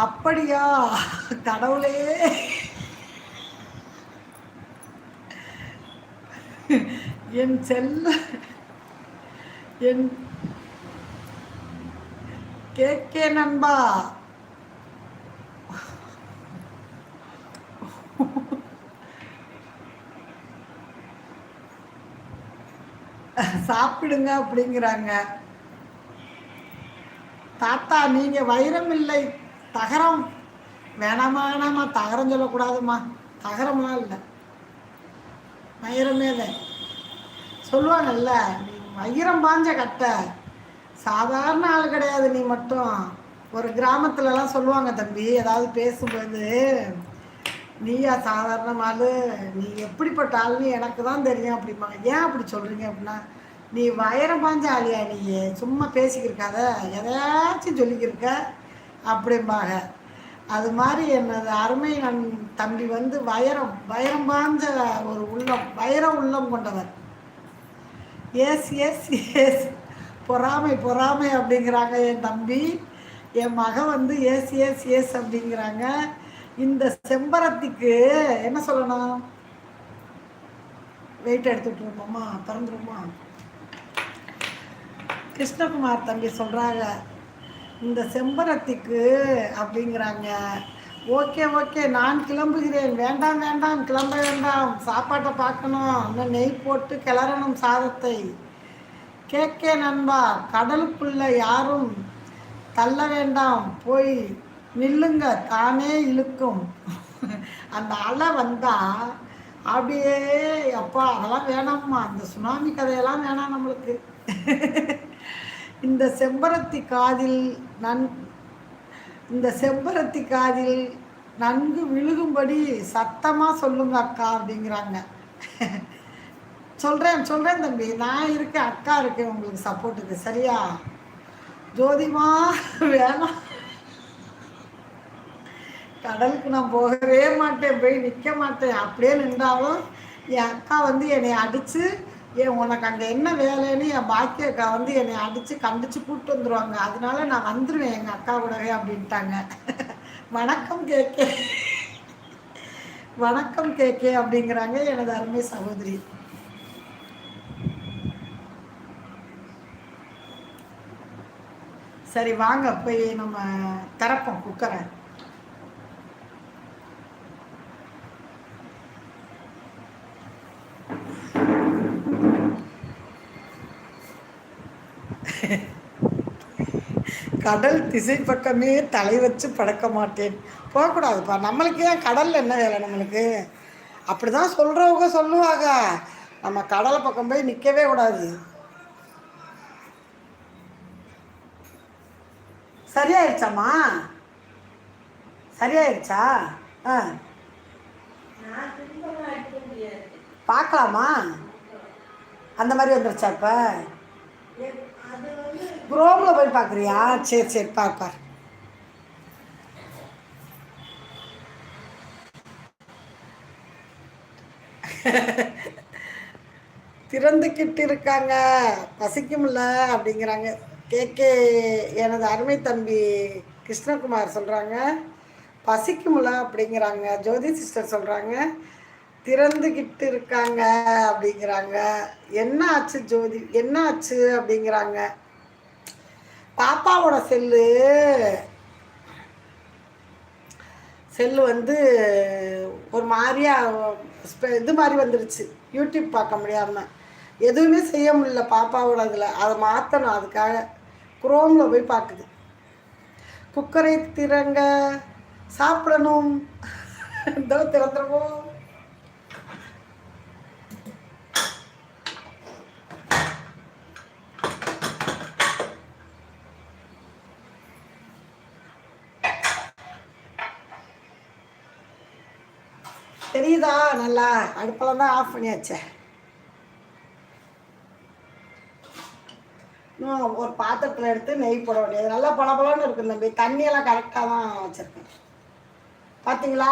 அப்படியா? கடவுளே! என் செல்ல என் கேக்கே நண்பா, சாப்பிடுங்க அப்படிங்கிறாங்க. தாத்தா நீங்க வைரம் இல்லை, தகரம். வேணாமா வேணாமா, தகரம் சொல்லக்கூடாதுமா. தகரம்லாம் இல்லை, வைரமே இல்லை. சொல்லுவாங்கல்ல, நீ வைரம் பாஞ்ச கட்டை, சாதாரண ஆள் கிடையாது நீ மட்டும். ஒரு கிராமத்துலலாம் சொல்லுவாங்க தம்பி, ஏதாவது பேசும்போது, நீயா சாதாரண ஆள், நீ எப்படிப்பட்ட ஆள்னு எனக்கு தான் தெரியும் அப்படிம்பாங்க. ஏன் அப்படி சொல்கிறீங்க அப்படின்னா, நீ வைரம் பாஞ்ச ஆளியா, நீ சும்மா பேசிக்கிருக்காத, எதையாச்சும் சொல்லிக்கிருக்க அப்படிம்பாங்க. அது மாதிரி எனது அருமை தம்பி வந்து வைரம் வைரம் பாஞ்ச ஒரு உள்ளம், வைர உள்ளம் கொண்டவர். எஸ் எஸ் எஸ், பொறாமை பொறாமை அப்படிங்கிறாங்க என் தம்பி. என் மகன் வந்து எஸ் எஸ் எஸ் அப்படிங்கிறாங்க. இந்த செம்பருத்திக்கு என்ன சொல்லணும்? வெயிட் எடுத்துட்டு இருப்போமா, திறந்துருமா? கிருஷ்ணகுமார் தம்பி சொல்கிறாங்க, இந்த செம்பருத்திக்கு அப்படிங்கிறாங்க. ஓகே ஓகே, நான் கிளம்புகிறேன். வேண்டாம் வேண்டாம், கிளம்ப வேண்டாம், சாப்பாட்டை பார்க்கணும், இன்னும் நெய் போட்டு கிளறணும் சாதத்தை. கேக்கே நண்பா, கடலுக்குள்ள யாரும் தள்ள வேண்டாம், போய் நில்லுங்க, தானே இழுக்கும். அந்த அலை வந்தா அப்படியே, அப்பா அதெல்லாம் வேணாம்மா, அந்த சுனாமி கதையெல்லாம் வேணாம் நம்மளுக்கு. இந்த செம்பருத்தி காதில் இந்த செம்பருத்தி காதில் நன்கு விழுகும்படி சத்தமாக சொல்லுங்க அக்கா அப்படிங்கிறாங்க. சொல்கிறேன் சொல்கிறேன் தம்பி, நான் இருக்கேன், அக்கா இருக்கேன் உங்களுக்கு சப்போர்ட்டுக்கு, சரியா? ஜோதிமா வேணாம், கடலுக்கு நான் போகவே மாட்டேன், போய் நிற்க மாட்டேன். அப்படியே நின்றாலும் என் அக்கா வந்து என்னை அடித்து, உனக்கு அங்கே என்ன வேலைன்னு என் பாக்கிய அக்கா வந்து என்னை அடித்து கண்டித்து கூப்பிட்டு வந்துடுவாங்க. அதனால நான் வந்துடுவேன் எங்கள் அக்கா கூடவே அப்படின்ட்டாங்க. வணக்கம் கேக்கே, வணக்கம் கேக்கே அப்படிங்கிறாங்க எனது அருமை சகோதரி. சரி வாங்க போய் நம்ம திறப்போம் குக்கரை. கடல் திசை பக்கமே தலை வச்சு படக்க மாட்டேன். போகக்கூடாதுப்பா, நம்மளுக்கு ஏன் கடலில் என்ன வேலை நம்மளுக்கு? அப்படி தான் சொல்கிறவங்க சொல்லுவாங்க, நம்ம கடலை பக்கம் போய் நிற்கவே கூடாது. சரியாயிடுச்சாம்மா? சரியாயிடுச்சா? ஆ பார்க்கலாமா? அந்த மாதிரி வந்துருச்சா இப்போ? குரோமில் போய் பார்க்குறியா? சரி சரி, பார்ப்பார். திறந்துக்கிட்டு இருக்காங்க, பசிக்கும்ல அப்படிங்கிறாங்க. கேக்கே எனது அருமை தம்பி கிருஷ்ணகுமார் சொல்கிறாங்க, பசிக்கும்ல அப்படிங்கிறாங்க. ஜோதி சிஸ்டர் சொல்கிறாங்க, திறந்துக்கிட்டு இருக்காங்க அப்படிங்கிறாங்க. என்ன ஆச்சு ஜோதி, என்ன ஆச்சு அப்படிங்கிறாங்க. பாப்பாவோட செல்லு வந்து ஒரு மாதிரியா இது மாதிரி வந்துருச்சு, யூடியூப் பார்க்க முடியாமல் எதுவுமே செய்ய முடியல பாப்பாவோட இதில். அதை மாற்றணும், அதுக்காக குரோமில் போய் பார்க்குது. குக்கரை திறங்க, சாப்பிடணும். இந்த திறந்துருவோம். தெரியுதா? நல்லா அடுப்பெல்லாம் தான் ஆஃப் பண்ணியாச்சே. இன்னும் ஒரு பாத்திரத்தில் எடுத்து நெய் போட வேண்டியது. நல்லா பளபளன்னு இருக்குது தம்பி, தண்ணியெல்லாம் கரெக்டாக தான் வச்சுருக்கேன். பார்த்தீங்களா?